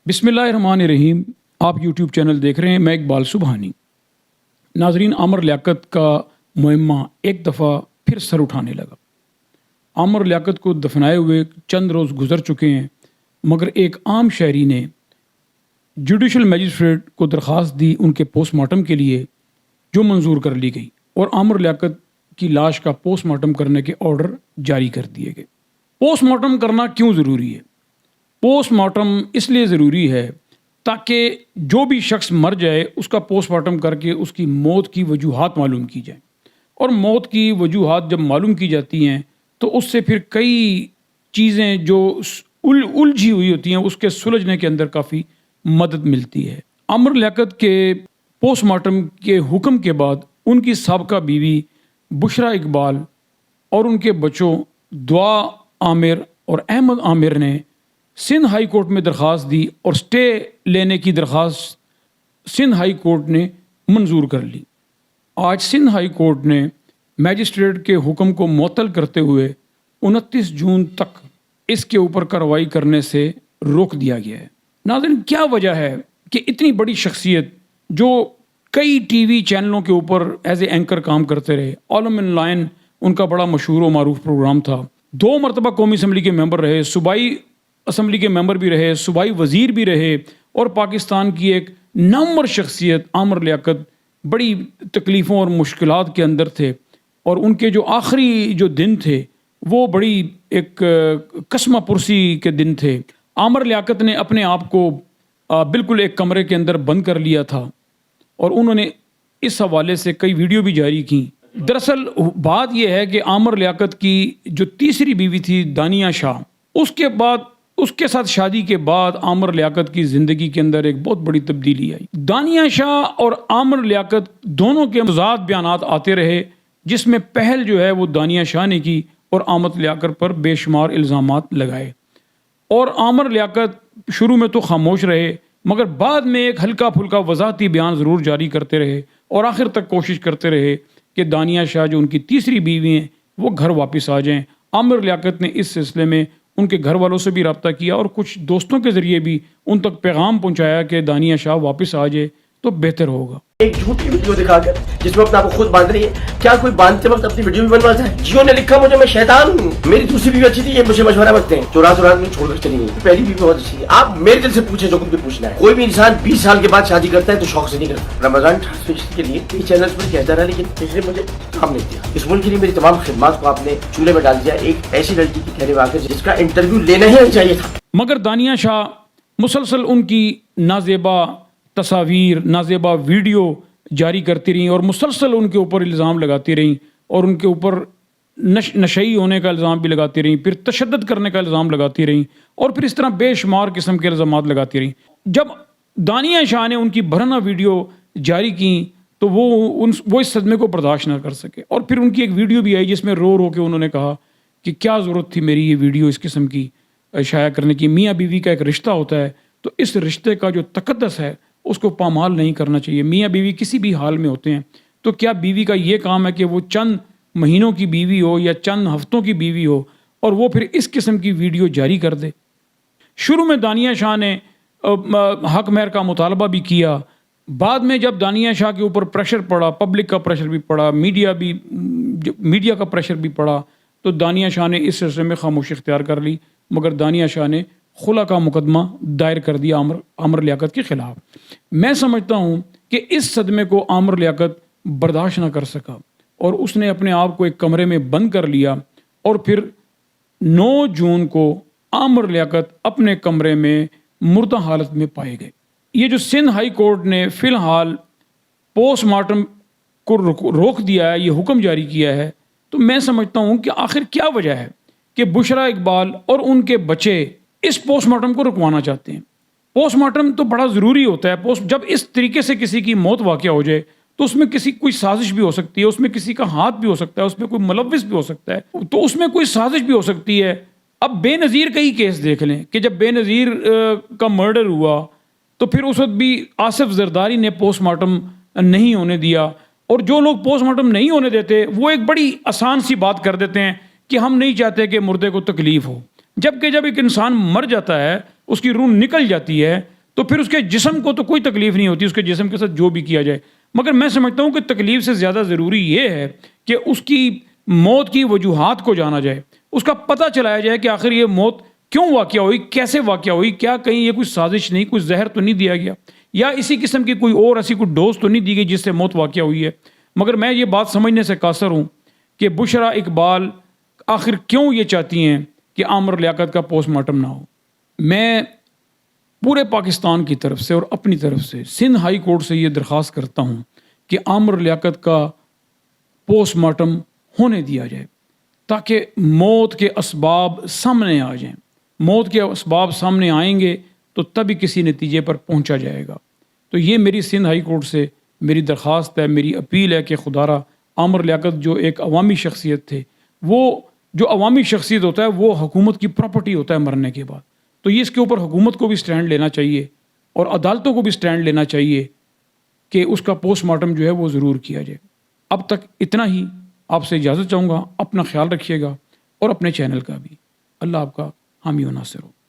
बिस्मिल्लाहिर्रहमानिर्रहीम। आप YouTube channel देख रहे हैं, मैं इकबाल सुबहानी। नाजरीन, आमर लियाकत का मुहिम्मा एक दफ़ा फिर सर उठाने लगा। आमर लियाकत को दफनाए हुए चंद रोज़ गुजर चुके हैं, मगर एक आम शहरी ने जुडिशल मजिस्ट्रेट को दरख्वास्त दी उनके पोस्टमार्टम के लिए, जो मंजूर कर ली गई और आमर लियाकत की लाश का पोस्टमार्टम करने के ऑर्डर जारी कर दिए गए। पोस्टमार्टम करना क्यों ज़रूरी है? पोस्टमार्टम इसलिए ज़रूरी है ताकि जो भी शख्स मर जाए उसका पोस्टमार्टम करके उसकी मौत की वजूहात मालूम की जाए, और मौत की वजूहात जब मालूम की जाती हैं तो उससे फिर कई चीज़ें जो उलझी हुई होती हैं उसके सुलझने के अंदर काफ़ी मदद मिलती है। आमर लियाकत के पोस्टमार्टम के हुक्म के बाद उनकी साबका बीवी बुशरा इकबाल और उनके बच्चों दुआ आमिर और अहमद आमिर ने सिंध हाई कोर्ट में दरख्वास्त दी और स्टे लेने की दरख्वास्त सिंध हाई कोर्ट ने मंजूर कर ली। आज सिंध हाई कोर्ट ने मैजिस्ट्रेट के हुक्म को मुअत्तल करते हुए 29 जून तक इसके ऊपर कार्रवाई करने से रोक दिया गया है। नाज़रीन, क्या वजह है कि इतनी बड़ी शख्सियत जो कई टीवी चैनलों के ऊपर एज ए एंकर काम करते रहे, ऑलम इन लाइन उनका बड़ा मशहूर और मारूफ प्रोग्राम था, 2 मरतबा कौमी असम्बली के मेंबर रहे, सूबाई असम्बली के मेंबर भी रहे, सूबाई वज़ीर भी रहे, और पाकिस्तान की एक नामवर शख्सियत आमर लियाकत बड़ी तकलीफ़ों और मुश्किलात के अंदर थे, और उनके जो आखिरी जो दिन थे वो बड़ी एक कसमा पुरसी के दिन थे। आमर लियाकत ने अपने आप को बिल्कुल एक कमरे के अंदर बंद कर लिया था और उन्होंने इस हवाले से कई वीडियो भी जारी की। दरअसल बात यह है कि आमर लियाकत की जो तीसरी बीवी थी दानिया शाह, उसके साथ शादी के बाद आमर लियाकत की ज़िंदगी के अंदर एक बहुत बड़ी तब्दीली आई। दानिया शाह और आमर लियाकत दोनों के मुतज़ाद बयानात आते रहे, जिसमें पहल जो है वो दानिया शाह ने की और आमर लियाकत पर बेशुमार इल्ज़ामात लगाए। और आमर लियाकत शुरू में तो खामोश रहे, मगर बाद में एक हल्का फुल्का वज़ाहती बयान ज़रूर जारी करते रहे और आखिर तक कोशिश करते रहे कि दानिया शाह जो उनकी तीसरी बीवी हैं वो घर वापस आ जाएं। आमर लियाकत ने इस सिलसिले में उनके घर वालों से भी रब्ता किया और कुछ दोस्तों के ज़रिए भी उन तक पैगाम पहुंचाया कि दानिया शाह वापस आ जाए तो बेहतर होगा। एक झूठी वीडियो दिखाकर जिसमें अपने आप को खुद बांध रही है, क्या कोई बांधते वक्त अपनी वीडियो भी बनवाता है? जियो ने लिखा मुझे मैं शैतान हूँ, मेरी दूसरी बीवी अच्छी थी, ये मुझे मशवरा रखते हैं, चुरा में छोड़कर चली गई, पहली बीवी बहुत अच्छी थी। आप मेरे दिल से पूछे जो कुछ भी पूछना है। कोई भी इंसान 20 साल के बाद शादी करता है तो शौक से नहीं करता। रमजान ट्रांसमिशन के लिए कई चैनल पर कहता रहा, लेकिन इसने मुझे काम नहीं दिया। इस मुल्क के लिए मेरी तमाम खिदमत को आपने चूल्हे में डाल दिया एक ऐसी लड़की की कहने में आकर जिसका इंटरव्यू लेना ही नहीं चाहिए था। मगर दानिया शाह मुसलसल उनकी नाजेबा तस्वीर, नाजेबा वीडियो जारी करती रहीं और मुसलसल उनके ऊपर इल्ज़ाम लगाती रहीं और उनके ऊपर नशई होने का इल्ज़ाम भी लगाती रहीं, फिर तशद्दुद करने का इल्ज़ाम लगाती रहीं और फिर इस तरह बेशुमार किस्म के इल्ज़ामात लगाती रहीं। जब दानिया शाह ने उनकी भरना वीडियो जारी की तो वो इस सदमे को बर्दाश्त ना कर सके और फिर उनकी एक वीडियो भी आई जिसमें रो रो के उन्होंने कहा कि क्या ज़रूरत थी मेरी ये वीडियो इस किस्म की शाया करने की। मियाँ बीवी का एक रिश्ता होता है तो इस रिश्ते का जो तकद्दस है उसको पामाल नहीं करना चाहिए। मियाँ बीवी किसी भी हाल में होते हैं, तो क्या बीवी का ये काम है कि वो चंद महीनों की बीवी हो या चंद हफ्तों की बीवी हो और वो फिर इस किस्म की वीडियो जारी कर दे? शुरू में दानिया शाह ने हक महर का मुतालबा भी किया, बाद में जब दानिया शाह के ऊपर प्रेशर पड़ा, पब्लिक का प्रेशर भी पड़ा, मीडिया का प्रेशर भी पड़ा, तो दानिया शाह ने इस सिलसिले में खामोशी इख्तियार कर ली। मगर दानिया शाह ने खुला का मुकदमा दायर कर दिया आमर लियाकत के ख़िलाफ़। मैं समझता हूँ कि इस सदमे को आमर लियाकत बर्दाश्त ना कर सका और उसने अपने आप को एक कमरे में बंद कर लिया और फिर 9 जून को आमर लियाकत अपने कमरे में मुर्दा हालत में पाए गए। ये जो सिंध हाई कोर्ट ने फ़िलहाल पोस्टमार्टम को रोक दिया है, ये हुक्म जारी किया है, तो मैं समझता हूँ कि आखिर क्या वजह है कि बुशरा इकबाल और उनके बच्चे इस पोस्टमार्टम को रुकवाना चाहते हैं। पोस्टमार्टम तो बड़ा ज़रूरी होता है। जब इस तरीके से किसी की मौत वाक़या हो जाए तो उसमें कोई साजिश भी हो सकती है, उसमें किसी का हाथ भी हो सकता है, उसमें कोई मुलव्विस भी हो सकता है, तो उसमें कोई साजिश भी हो सकती है। अब बेनज़ीर कई केस देख लें कि जब बेनज़ीर का मर्डर हुआ तो फिर उस वक्त भी आसिफ जरदारी ने पोस्टमार्टम नहीं होने दिया, और जो लोग पोस्टमार्टम नहीं होने देते वो एक बड़ी आसान सी बात कर देते हैं कि हम नहीं चाहते कि मुर्दे को तकलीफ़ हो। जबकि जब एक इंसान मर जाता है, उसकी रूह निकल जाती है, تو پھر اس کے جسم کو تو کوئی تکلیف نہیں ہوتی، اس کے جسم کے ساتھ جو بھی کیا جائے، مگر میں سمجھتا ہوں کہ تکلیف سے زیادہ ضروری یہ ہے کہ اس کی موت کی وجوہات کو جانا جائے، اس کا پتہ چلایا جائے کہ آخر یہ موت کیوں واقع ہوئی، کیسے واقع ہوئی، کیا کہیں یہ کوئی سازش نہیں، کوئی زہر تو نہیں دیا گیا، یا اسی قسم کی کوئی اور ایسی کوئی ڈوز تو نہیں دی گئی جس سے موت واقع ہوئی ہے۔ مگر میں یہ بات سمجھنے سے قاصر ہوں کہ بشرا اقبال آخر کیوں یہ چاہتی ہیں کہ عامر لیاقت کا پوسٹ مارٹم نہ ہو۔ میں پورے پاکستان کی طرف سے اور اپنی طرف سے سندھ ہائی کورٹ سے یہ درخواست کرتا ہوں کہ عامر لیاقت کا پوسٹ مارٹم ہونے دیا جائے، تاکہ موت کے اسباب سامنے آ جائیں۔ موت کے اسباب سامنے آئیں گے تو تبھی کسی نتیجے پر پہنچا جائے گا۔ تو یہ میری سندھ ہائی کورٹ سے میری درخواست ہے، میری اپیل ہے کہ خدارا عامر لیاقت جو ایک عوامی شخصیت تھے، وہ جو عوامی شخصیت ہوتا ہے وہ حکومت کی پراپرٹی ہوتا ہے مرنے کے بعد، تو یہ اس کے اوپر حکومت کو بھی سٹینڈ لینا چاہیے اور عدالتوں کو بھی سٹینڈ لینا چاہیے کہ اس کا پوسٹ مارٹم جو ہے وہ ضرور کیا جائے۔ اب تک اتنا ہی، آپ سے اجازت چاہوں گا، اپنا خیال رکھیے گا اور اپنے چینل کا بھی۔ اللہ آپ کا حامی و ناصر ہو۔